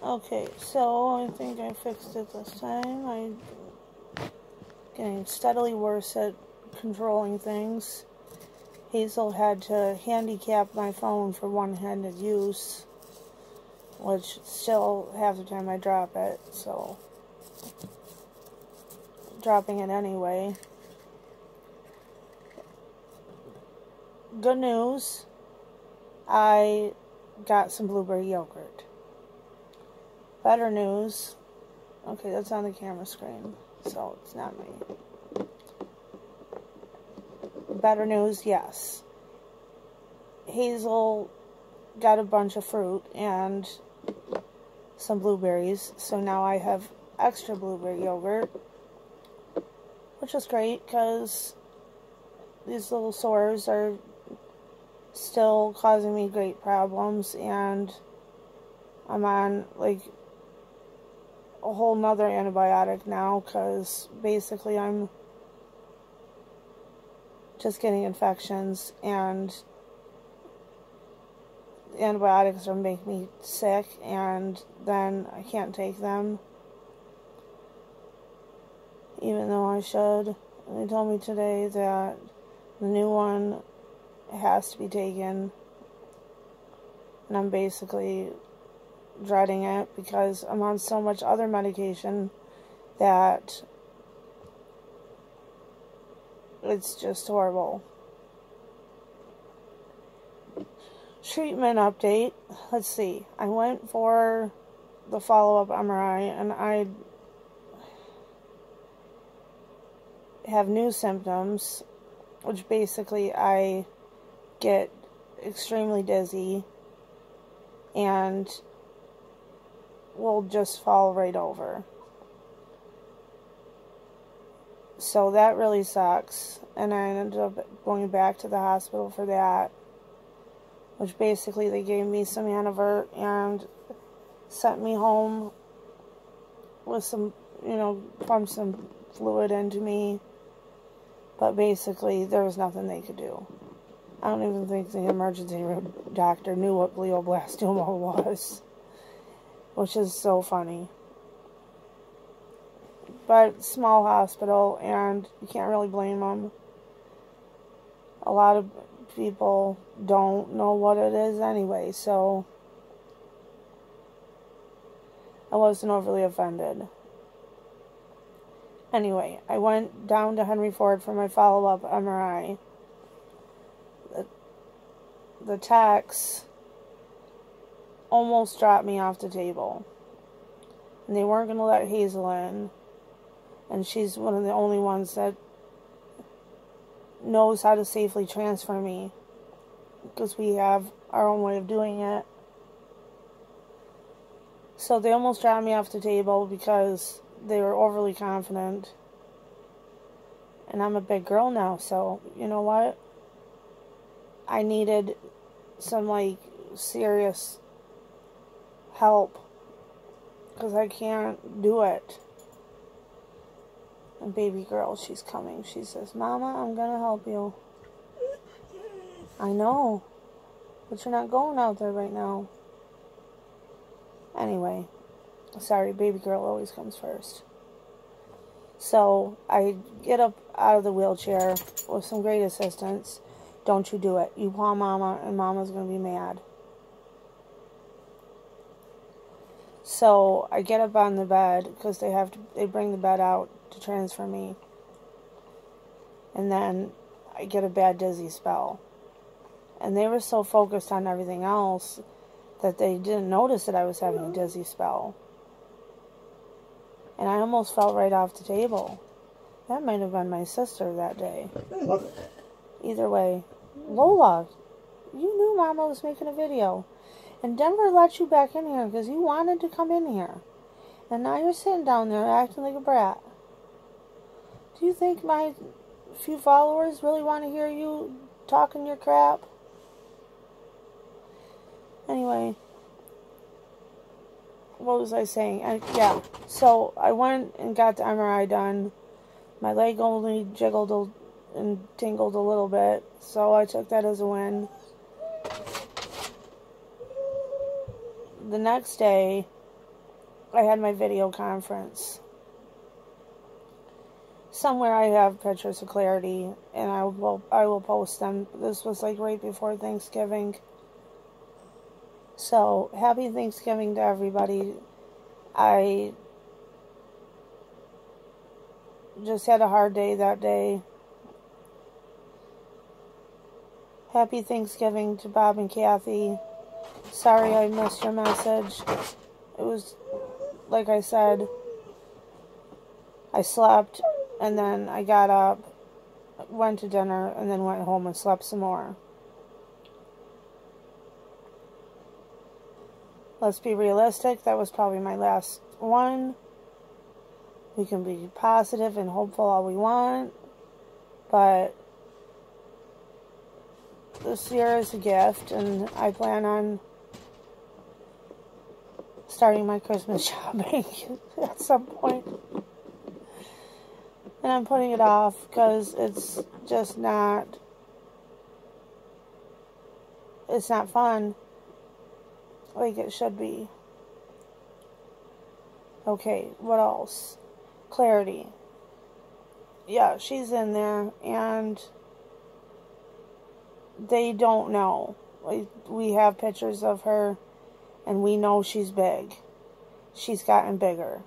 Okay, so I think I fixed it this time. I'm getting steadily worse at controlling things. Hazel had to handicap my phone for one-handed use, which still half the time I drop it, so dropping it anyway. Good news, I got some blueberry yogurt. Better news, okay, that's on the camera screen, so it's not me. Better news, yes. Hazel got a bunch of fruit and some blueberries, so now I have extra blueberry yogurt, which is great because these little sores are still causing me great problems, and I'm on like a whole nother antibiotic now because basically I'm just getting infections, and the antibiotics are making me sick, and then I can't take them even though I should. They told me today that the new one has to be taken, and I'm basically dreading it because I'm on so much other medication that it's just horrible. Treatment update. Let's see. I went for the follow-up MRI, and I have new symptoms, which basically I get extremely dizzy and will just fall right over. So that really sucks, and I ended up going back to the hospital for that, which basically they gave me some Antivert and sent me home with some, pumped some fluid into me, but basically there was nothing they could do. I don't even think the emergency room doctor knew what glioblastoma was, which is so funny. But small hospital, and you can't really blame them. A lot of people don't know what it is anyway, so I wasn't overly offended. Anyway, I went down to Henry Ford for my follow-up MRI. The techs almost dropped me off the table, and they weren't going to let Hazel in, and she's one of the only ones that knows how to safely transfer me, because we have our own way of doing it. So they almost dropped me off the table because they were overly confident, and I'm a big girl now, so you know what, I needed some serious help because I can't do it. And baby girl, she's coming. She says, "Mama, I'm gonna help you." I know, but you're not going out there right now. Anyway, sorry, baby girl always comes first. So I get up out of the wheelchair with some great assistance. Don't you do it. You call Mama, and Mama's going to be mad. So I get up on the bed because they bring the bed out to transfer me. And then I get a bad dizzy spell. And they were so focused on everything else that they didn't notice that I was having a dizzy spell. And I almost fell right off the table. That might have been my sister that day. Either way, Lola, you knew Mama was making a video. And Denver let you back in here because you wanted to come in here. And now you're sitting down there acting like a brat. Do you think my few followers really want to hear you talking your crap? Anyway, what was I saying? Yeah, so I went and got the MRI done. My leg only jiggled and tingled a little bit, so I took that as a win. The next day, I had my video conference. Somewhere I have pictures of Clarity, and I will post them. This was like right before Thanksgiving. So, happy Thanksgiving to everybody. I just had a hard day that day. Happy Thanksgiving to Bob and Kathy. Sorry I missed your message. It was, like I said, I slept, and then I got up, went to dinner, and then went home and slept some more. Let's be realistic. That was probably my last one. We can be positive and hopeful all we want, but this year is a gift, and I plan on starting my Christmas shopping at some point. And I'm putting it off because it's just not, it's not fun like it should be. Okay, what else? Clarity. Yeah, she's in there, and they don't know. We have pictures of her, and we know she's big. She's gotten bigger.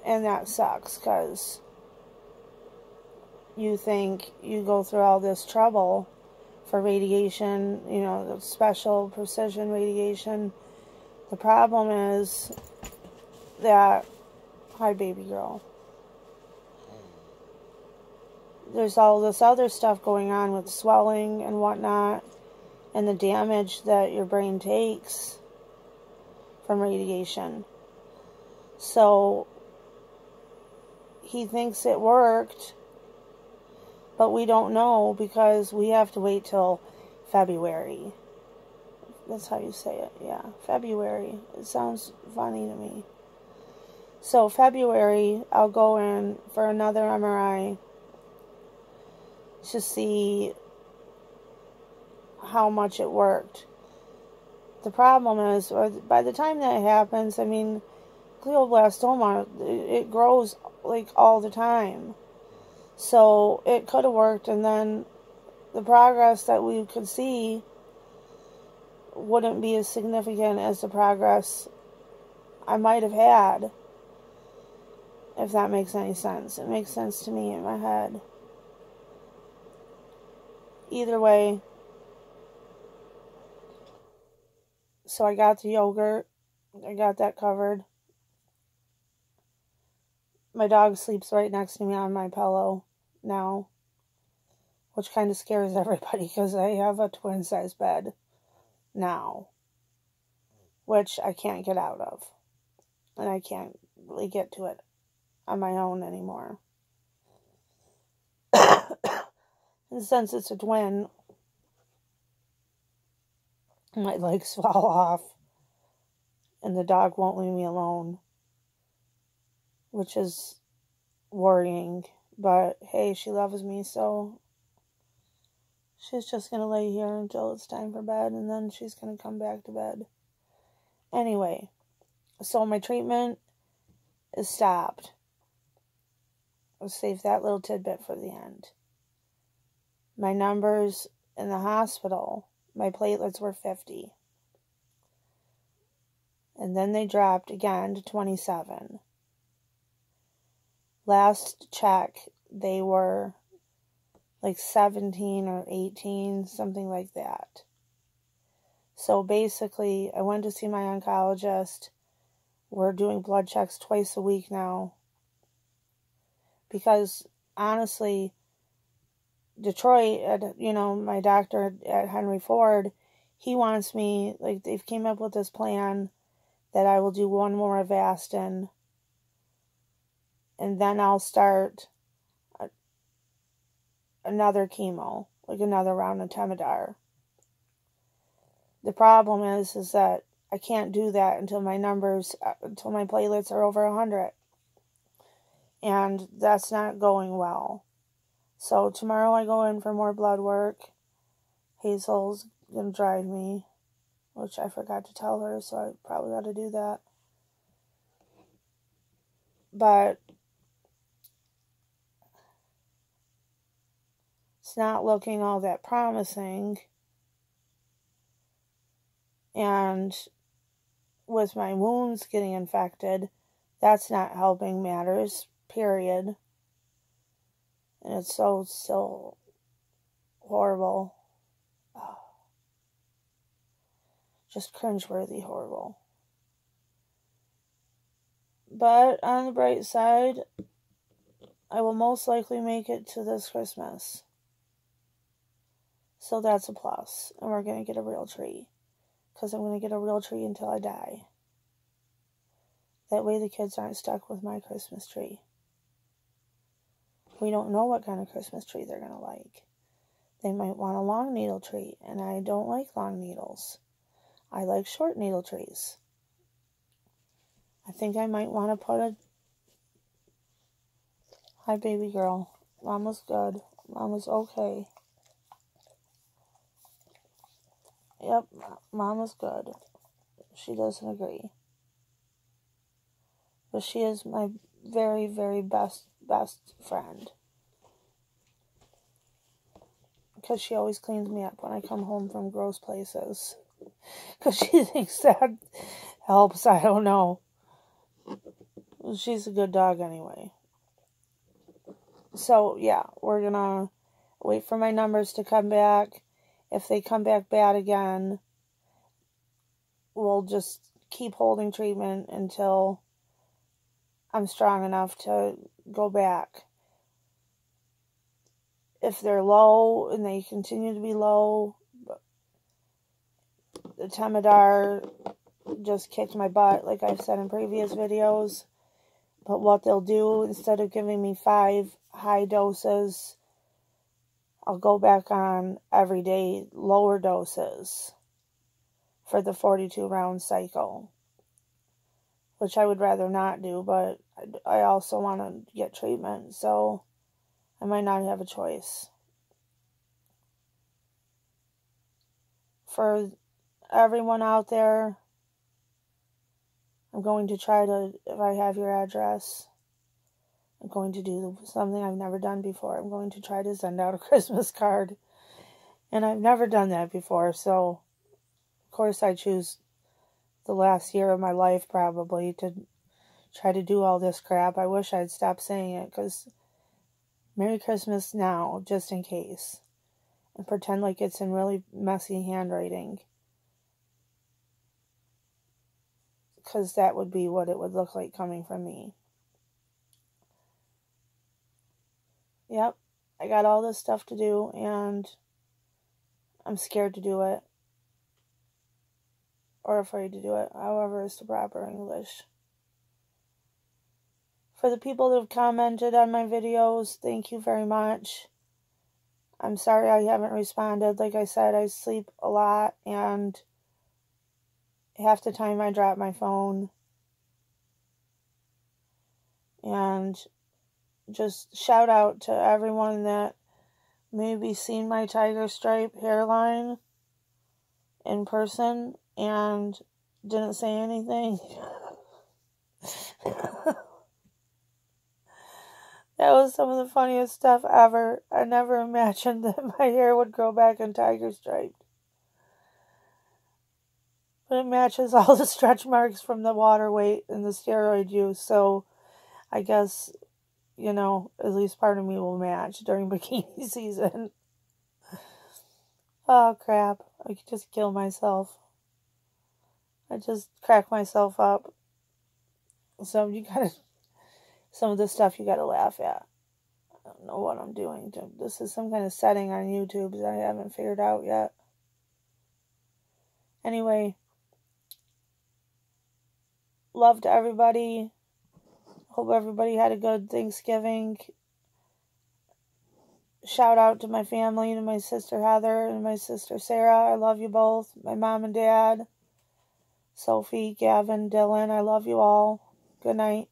And that sucks, because you think you go through all this trouble for radiation, you know, the special precision radiation. The problem is that, hi baby girl, there's all this other stuff going on with swelling and whatnot, and the damage that your brain takes from radiation. So he thinks it worked, but we don't know because we have to wait till February. That's how you say it, yeah, February. It sounds funny to me. So February, I'll go in for another MRI to see how much it worked. The problem is, by the time that happens, I mean, glioblastoma, it grows like all the time. So it could have worked, and then the progress that we could see wouldn't be as significant as the progress I might have had, if that makes any sense. It makes sense to me in my head. Either way, so I got the yogurt. I got that covered. My dog sleeps right next to me on my pillow now, which kind of scares everybody because I have a twin-size bed now, which I can't get out of, and I can't really get to it on my own anymore. And since it's a twin, my legs fall off, and the dog won't leave me alone, which is worrying. But hey, she loves me, so she's just going to lay here until it's time for bed, and then she's going to come back to bed. Anyway, so my treatment is stopped. I'll save that little tidbit for the end. My numbers in the hospital, my platelets were 50. And then they dropped again to 27. Last check, they were like 17 or 18, something like that. So basically, I went to see my oncologist. We're doing blood checks twice a week now. Because, honestly, Detroit, you know, my doctor at Henry Ford, he wants me, like, they've came up with this plan that I will do one more Avastin, and then I'll start another chemo, like another round of Temodar. The problem is that I can't do that until my platelets are over 100. And that's not going well. So tomorrow I go in for more blood work. Hazel's going to drive me, which I forgot to tell her, so I probably ought to do that. but it's not looking all that promising. And with my wounds getting infected, that's not helping matters, period. And it's so horrible. Oh, just cringeworthy horrible. But on the bright side, I will most likely make it to this Christmas. So that's a plus. And we're going to get a real tree. Because I'm going to get a real tree until I die. That way the kids aren't stuck with my Christmas tree. We don't know what kind of Christmas tree they're going to like. They might want a long needle tree, and I don't like long needles. I like short needle trees. I think I might want to put a... Hi, baby girl. Mama's good. Mama's okay. Yep, Mama's good. She doesn't agree. But she is my very, very best friend. Because she always cleans me up when I come home from gross places. Because she thinks that helps. I don't know. She's a good dog anyway. So, yeah, we're going to wait for my numbers to come back. If they come back bad again, we'll just keep holding treatment until I'm strong enough to go back. If they're low and they continue to be low, the Temodar just kicked my butt, like I've said in previous videos. But what they'll do, instead of giving me 5 high doses, I'll go back on everyday lower doses for the 42-round cycle. Which I would rather not do, but I also want to get treatment, so I might not have a choice. For everyone out there, I'm going to try to, if I have your address, I'm going to do something I've never done before. I'm going to try to send out a Christmas card. And I've never done that before, so of course I choose the last year of my life probably to try to do all this crap. I wish I'd stopped saying it, because Merry Christmas now, just in case. And pretend like it's in really messy handwriting. Because that would be what it would look like coming from me. Yep, I got all this stuff to do, and I'm scared to do it. Or afraid to do it, however is the proper English. For the people that have commented on my videos, thank you very much. I'm sorry I haven't responded. Like I said, I sleep a lot, and half the time I drop my phone. And just shout out to everyone that maybe seen my tiger stripe hairline in person and didn't say anything. That was some of the funniest stuff ever. I never imagined that my hair would grow back in tiger striped. But it matches all the stretch marks from the water weight and the steroid use, so I guess, you know, at least part of me will match during bikini season. Oh, crap. I could just kill myself. I just crack myself up. So some of the stuff you gotta laugh at. I don't know what I'm doing. This is some kind of setting on YouTube that I haven't figured out yet. Anyway, love to everybody. Hope everybody had a good Thanksgiving. Shout out to my family, to my sister Heather and my sister Sarah. I love you both. My mom and dad. Sophie, Gavin, Dylan. I love you all. Good night.